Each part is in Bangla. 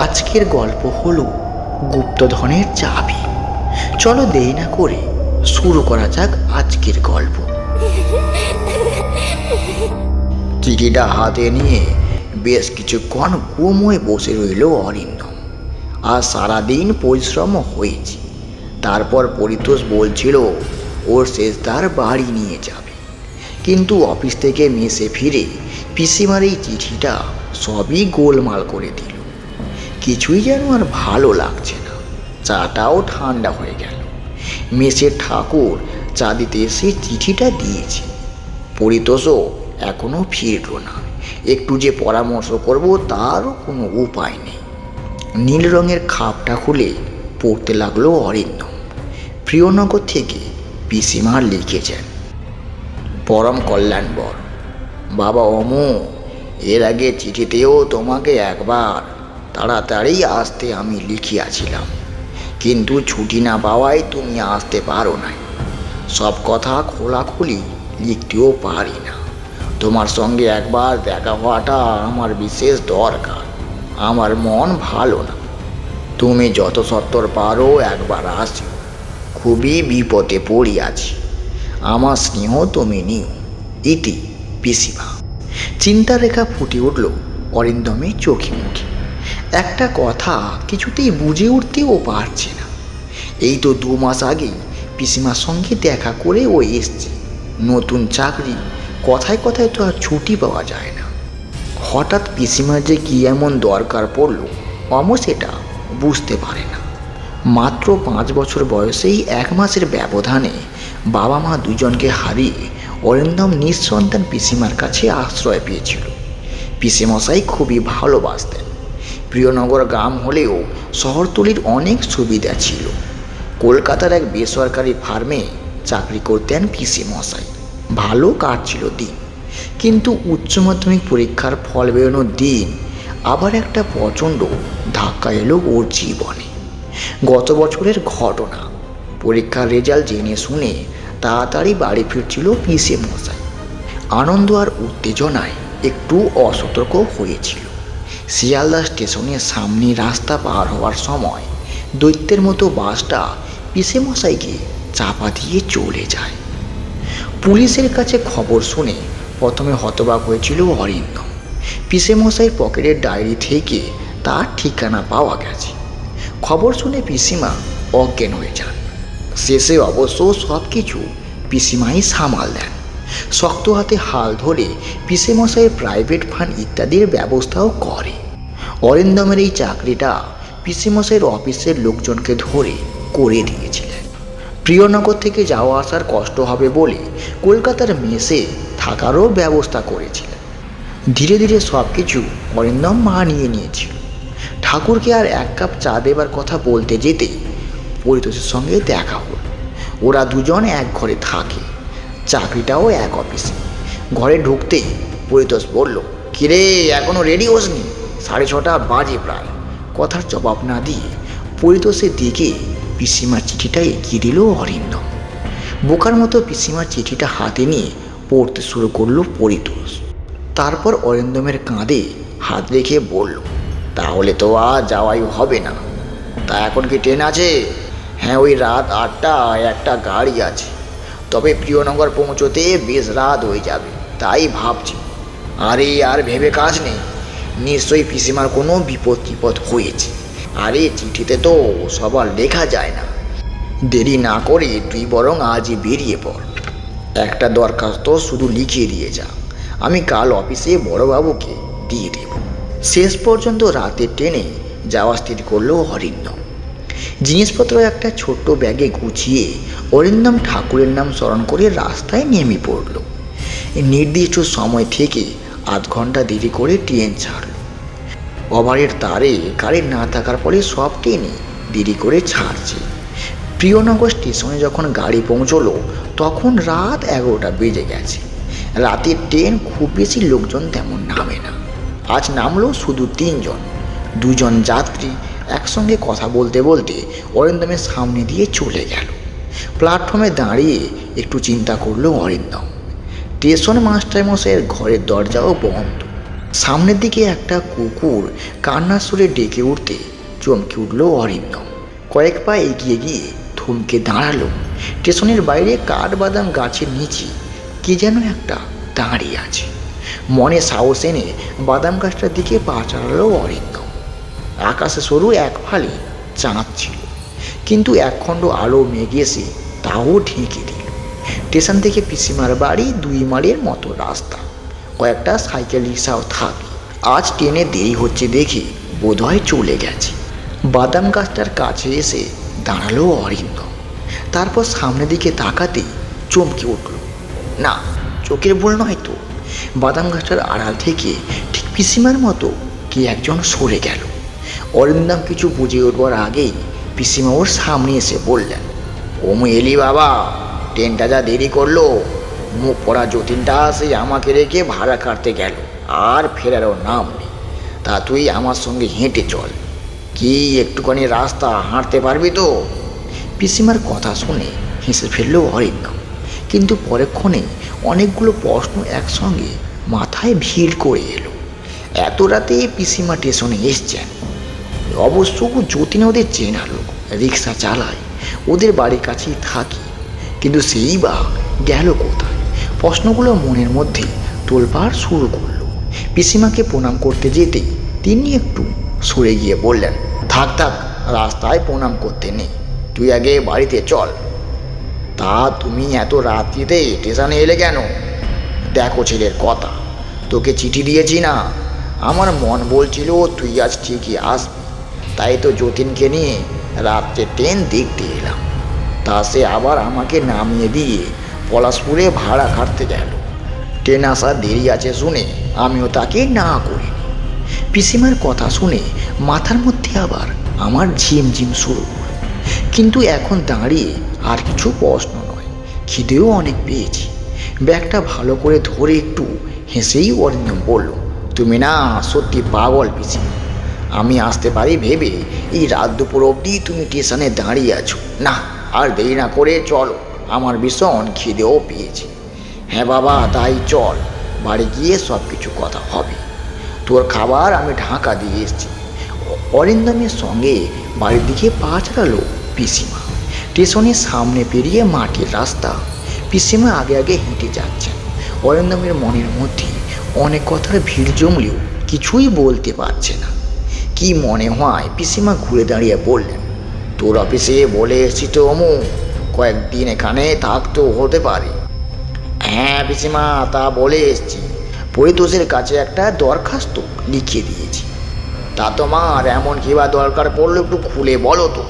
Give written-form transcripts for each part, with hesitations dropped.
আজকের গল্প হলো গুপ্তধনের চাবি। চলো দেরি না করে শুরু করা যাক আজকের গল্প। চিঠিটা হাতে নিয়ে বেশ কিছুক্ষণ ঘুমোয় বসে রইল অরিন্দম। আর সারাদিন পরিশ্রম হয়েছে। তারপর পরিতোষ বলছিল ওর শেষদার বাড়ি নিয়ে যাবে, কিন্তু অফিস থেকে মেসে ফিরে পিসিমার এই চিঠিটা সবই গোলমাল করে দিল। কিছুই যেন আর ভালো লাগছে না। চাটাও ঠান্ডা হয়ে গেল। মেসের ঠাকুর চা দিতে এসে চিঠিটা দিয়েছে। পরিতোষও এখনো ফিরল না। একটু যে পরামর্শ করব তারও কোনো উপায় নেই। নীল রঙের খাপটা খুলে পড়তে লাগলো অরিন্দম। প্রিয়নগর থেকে পিসিমা লিখেছেন, পরম কল্যাণবর বাবা অমু, এর আগে চিঠিতেও তোমাকে একবার তাড়াতাড়ি আসতে আমি লিখিয়াছিলাম, কিন্তু ছুটি না পাওয়ায় তুমি আসতে পারো নাই। সব কথা খোলাখুলি লিখতেও পারি না। তোমার সঙ্গে একবার দেখা হওয়াটা আমার বিশেষ দরকার। আমার মন ভালো না। তুমি যত সত্বর পারো একবার আসো। খুবই বিপদে পড়িয়াছি। আমার স্নেহ তুমি নিও। ইতি পিসিমা। চিন্তার রেখা ফুটে উঠল অরিন্দমের চোখে মুখে। একটা কথা কিছুতেই বুঝে উঠতেও পারছে না। এই তো 2 মাস আগেই পিসিমার সঙ্গে দেখা করে ও এসছে। নতুন চাকরি, কথায় কথায় তো আর ছুটি পাওয়া যায় না। হঠাৎ পিসিমার যে কী এমন দরকার পড়ল অম সেটা বুঝতে পারে না। মাত্র 5 বছর বয়সেই 1 মাসের ব্যবধানে বাবা মা দুজনকে হারিয়ে অরিন্দম নিঃসন্তান পিসিমার কাছে আশ্রয় পেয়েছিল। পিসেমশাই খুবই ভালোবাসতেন। প্রিয়নগর গ্রাম হলেও শহরতলির অনেক সুবিধা ছিল। কলকাতার এক বেসরকারি ফার্মে চাকরি করতেন পিসেমশাই। ভালো কাটছিল দিন। কিন্তু উচ্চ মাধ্যমিক পরীক্ষার ফল বেরোনোর দিন আবার একটা প্রচণ্ড ধাক্কা এলো ওর জীবনে। গত বছরের ঘটনা। পরীক্ষার রেজাল্ট জেনে শুনে তাড়াতাড়ি বাড়ি ফিরছিল পিসেমশাই। আনন্দ আর উত্তেজনায় একটু অসতর্ক হয়েছিল। শিয়ালদা স্টেশনের সামনে রাস্তা পার হওয়ার সময় দৈত্যের মতো বাসটা পিসেমশাইকে চাপা দিয়ে চলে যায়। পুলিশের কাছে খবর শুনে প্রথমে হতবাক হয়েছিল অরিন্দম। পিসেমশাইয়ের পকেটের ডায়েরি থেকে তার ঠিকানা পাওয়া গেছে। খবর শুনে পিসিমা অজ্ঞান হয়ে যান। শেষে অবশ্য সব কিছু পিসিমাই সামাল দেন। শক্ত হাতে হাল ধরে পিসেমশাইয়ের প্রাইভেট ফান্ড ইত্যাদির ব্যবস্থাও করে। অরিন্দমের এই চাকরিটা পিসেমশাইয়ের অফিসের লোকজনকে ধরে করে দিয়েছিলেন। প্রিয়নগর থেকে যাওয়া আসার কষ্ট হবে বলে কলকাতার মেসে থাকারও ব্যবস্থা করেছিলেন। ধীরে ধীরে সব কিছু অরিন্দম মানিয়ে নিয়েছিল। ঠাকুরকে আর 1 কাপ চা দেবার কথা বলতে যেতেই পরিতোষের সঙ্গে দেখা হল। ওরা দুজন এক ঘরে থাকে, চাকরিটাও এক অফিসে। ঘরে ঢুকতেই পরিতোষ বলল, কিরে এখনও রেডি হোসনি? 6:30 বাজে প্রায়। কথার জবাব না দিয়ে পরিতোষের দিকে পিসিমার চিঠিটা এগিয়ে দিল অরিন্দম। বোকার মতো পিসিমার চিঠিটা হাতে নিয়ে পড়তে শুরু করলো পরিতোষ। তারপর অরিন্দমের কাঁধে হাত রেখে বলল, তাহলে তো আর যাওয়াই হবে না। তা এখন কি ট্রেন আছে? হ্যাঁ, ওই রাত 8টায় একটা গাড়ি আছে, তবে প্রিয়নগর পৌঁছতে বেশ রাত হয়ে যাবে, তাই ভাবছি। আরে আর ভেবে কাজ নেই, নিশ্চয়ই পিসিমার কোনো বিপদ হয়েছে। আরে চিঠিতে তো সবার লেখা যায় না। দেরি না করে তুই বরং আজই বেরিয়ে পড়। একটা দরখাস্ত শুধু লিখিয়ে দিয়ে যা, আমি কাল অফিসে বড়বাবুকে দিয়ে দেব। শেষ পর্যন্ত রাতের ট্রেনে যাওয়া স্থির করলো অরিন্দম। জিনিসপত্র একটা ছোট্ট ব্যাগে গুছিয়ে অরিন্দম ঠাকুরের নাম স্মরণ করে রাস্তায় নেমে পড়ল। নির্দিষ্ট সময় থেকে 8 ঘন্টা দেরি করে ট্রেন ছাড়ল। ওভারের তারে গাড়ি না থাকার ফলে সব ট্রেনই দেরি করে ছাড়ছে। প্রিয়নগর স্টেশনে যখন গাড়ি পৌঁছলো তখন রাত 11টা বেজে গেছে। রাতের ট্রেন খুব বেশি লোকজন তেমন নামে না। আজ নামলো শুধু 3 জন। 2 জন যাত্রী একসঙ্গে কথা বলতে বলতে অরিন্দমের সামনে দিয়ে চলে গেল। প্ল্যাটফর্মে দাঁড়িয়ে একটু চিন্তা করলো অরিন্দম। স্টেশন মাস্টারমশাইয়ের ঘরের দরজাও বন্ধ। সামনের দিকে একটা কুকুর কান্নার সুরে ডেকে উঠতে চমকে উঠল অরিন্দম। কয়েক পা এগিয়ে গিয়ে থমকে দাঁড়ালো। স্টেশনের বাইরে কাঠবাদাম গাছের নিচে কি যেন একটা দাঁড়িয়ে আছে। মনে সাহস এনে বাদাম গাছটার দিকে পা চালালো অরিন্দম। আকাশে সরু এক ফালি চাঁদ ছিল, কিন্তু একখণ্ড আলো মেঘ এসে তাও ঢেকে দিল। স্টেশন থেকে পিসিমার বাড়ি 2 মাইলের মতো রাস্তা। কয়েকটা সাইকেল রিক্সাও থাকে। আজ ট্রেনে দেরি হচ্ছে দেখে বোধহয় চলে গেছে। বাদাম গাছটার কাছে এসে দাঁড়ালো অরিন্দম। তারপর সামনের দিকে তাকাতেই চমকে উঠল। না, চোখের ভুল নয় তো। বাদাম গাছটার আড়াল থেকে ঠিক পিসিমার মতো কে একজন সরে গেল। অরিন্দম কিছু বুঝে উঠবার আগেই পিসিমা ওর সামনে এসে বললেন, ওমু এলি বাবা, ট্রেনটা যা দেরি করলো। মুখ পড়া যতীনটা সেই আমাকে রেখে ভাড়া কাটতে গেল, আর ফেরারও নাম নেই। তা তুই আমার সঙ্গে হেঁটে চল। কি একটুখানি রাস্তা হাঁটতে পারবি তো? পিসিমার কথা শুনে হেসে ফেলল অরিন্দম, কিন্তু পরেক্ষণে অনেকগুলো প্রশ্ন একসঙ্গে মাথায় ভিড় করে এলো। এত রাতে পিসিমা স্টেশনে এসছেন? অবশ্য যতীন ওদের চেনা লোক, রিক্সা চালায়, ওদের বাড়ির কাছেই থাকি, কিন্তু সেই বা গেল কোথায়? প্রশ্নগুলো মনের মধ্যে তোলপাড় শুরু করলো। পিসিমাকে প্রণাম করতে যেতেই তিনি একটু সরে গিয়ে বললেন, থাক থাক, রাস্তায় প্রণাম করতে নেই, তুই আগে বাড়িতে চল। তা তুমি এত রাত্রিতে স্টেশনে এলে কেন? দেখো ছেলের কথা, তোকে চিঠি দিয়েছি না? আমার মন বলছিল তুই আজ ঠিকই আসবি, তাই তো যতীনকে নিয়ে রাত্রে ট্রেন দেখতে এলাম। তা সে আবার আমাকে নামিয়ে দিয়ে পলাশপুরে ভাড়া খাটতে গেল। ট্রেন আসার দেরি আছে শুনে আমিও তাকে না করিনি। পিসিমার কথা শুনে মাথার মধ্যে আবার আমার ঝিমঝিম শুরু হল। কিন্তু এখন দাঁড়িয়ে আর কিছু প্রশ্ন নয়, খিদেও অনেক পেয়েছি। ব্যাগটা ভালো করে ধরে একটু হেসেই অরিন্দম বলল, তুমি না সত্যি পাগল পিসিমা। আমি আসতে পারি ভেবে এই রাত দুপুর অবধি তুমি স্টেশনে দাঁড়িয়ে আছো। না, আর দেরি না করে চলো, আমার ভীষণ খিদেও পেয়েছে। হ্যাঁ বাবা, তাই চল, বাড়ি গিয়ে সব কিছু কথা হবে। তোর খাবার আমি ঢাকা দিয়ে এসেছি। অরিন্দমের সঙ্গে বাড়ির দিকে পা চালালো পিসিমা। স্টেশনের সামনে পেরিয়ে মাটির রাস্তা। পিসিমা আগে আগে হেঁটে যাচ্ছেন। অরিন্দমের মনের মধ্যে অনেক কথার ভিড় জমলেও কিছুই বলতে পারছে না। কি মনে হয়? পিসিমা ঘুরে দাঁড়িয়ে বললেন, তোর অফিসে বলে এসেছি তো অমু, কয়েকদিন এখানে থাকতেও হতে পারে। হ্যাঁ পিসিমা, তা বলে এসেছি। পরিতোষের কাছে একটা দরখাস্ত লিখিয়ে দিয়েছি। তা তোমার এমন কিবা দরকার পড়লো, একটু খুলে বলো তো?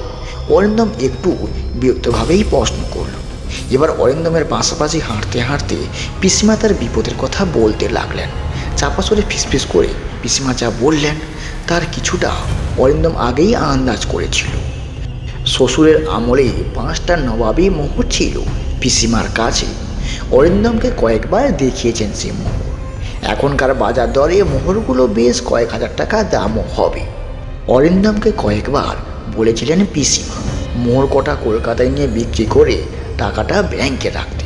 অরিন্দম একটু বিরক্তভাবেই প্রশ্ন করল। এবার অরিন্দমের পাশাপাশি হাঁটতে হাঁটতে পিসিমা তার বিপদের কথা বলতে লাগলেন। চাপা সরে ফিসফিস করে পিসিমা যা বললেন তার কিছুটা অরিন্দম আগেই আন্দাজ করেছিল। শ্বশুরের আমলে 5টা নবাবী মোহর ছিল পিসিমার কাছে। অরিন্দমকে কয়েকবার দেখিয়েছেন সে মোহর। এখনকার বাজার দরে মোহরগুলো বেশ কয়েক হাজার টাকা দামও হবে। অরিন্দমকে কয়েকবার বলেছিলেন পিসিমা মোহর কটা কলকাতায় নিয়ে বিক্রি করে টাকাটা ব্যাংকে রাখতে,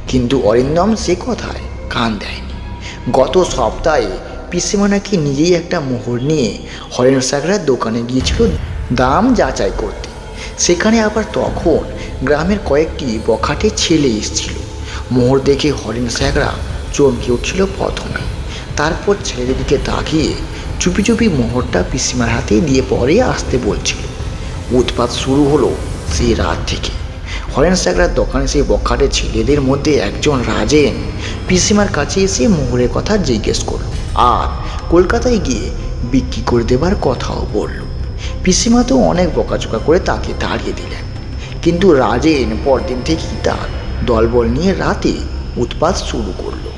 কিন্তু অরিন্দম সে কথায় কান দেয়নি। গত সপ্তাহে পিসিমা নাকি নিজেই একটা মোহর নিয়ে হরেন সাগরার দোকানে গিয়েছিল দাম যাচাই করতে। সেখানে আবার তখন গ্রামের কয়েকটি বখাটে ছেলে এসেছিল। মোহর দেখে হরেন সাগরা চমকে উঠছিল প্রথমে, তারপর ছেলেদের দিকে তাকিয়ে চুপি চুপি মোহরটা পিসিমার হাতে দিয়ে পরে আসতে বলছিল। উৎপাত শুরু হলো সেই রাত থেকে। হরেন সাগরার দোকানে সেই বখাটে ছেলেদের মধ্যে একজন রাজেন পিসিমার কাছে এসে মোহরের কথা জিজ্ঞেস করলো, আর কলকাতায় গিয়ে বিক্রি করে দেবার কথাও বলল। পিসিমা তো অনেক বকাচোকা করে তাকে তাড়িয়ে দিলেন, কিন্তু রাজেন পরদিন থেকেই তার দলবল নিয়ে রাতে উৎপাত শুরু করলো।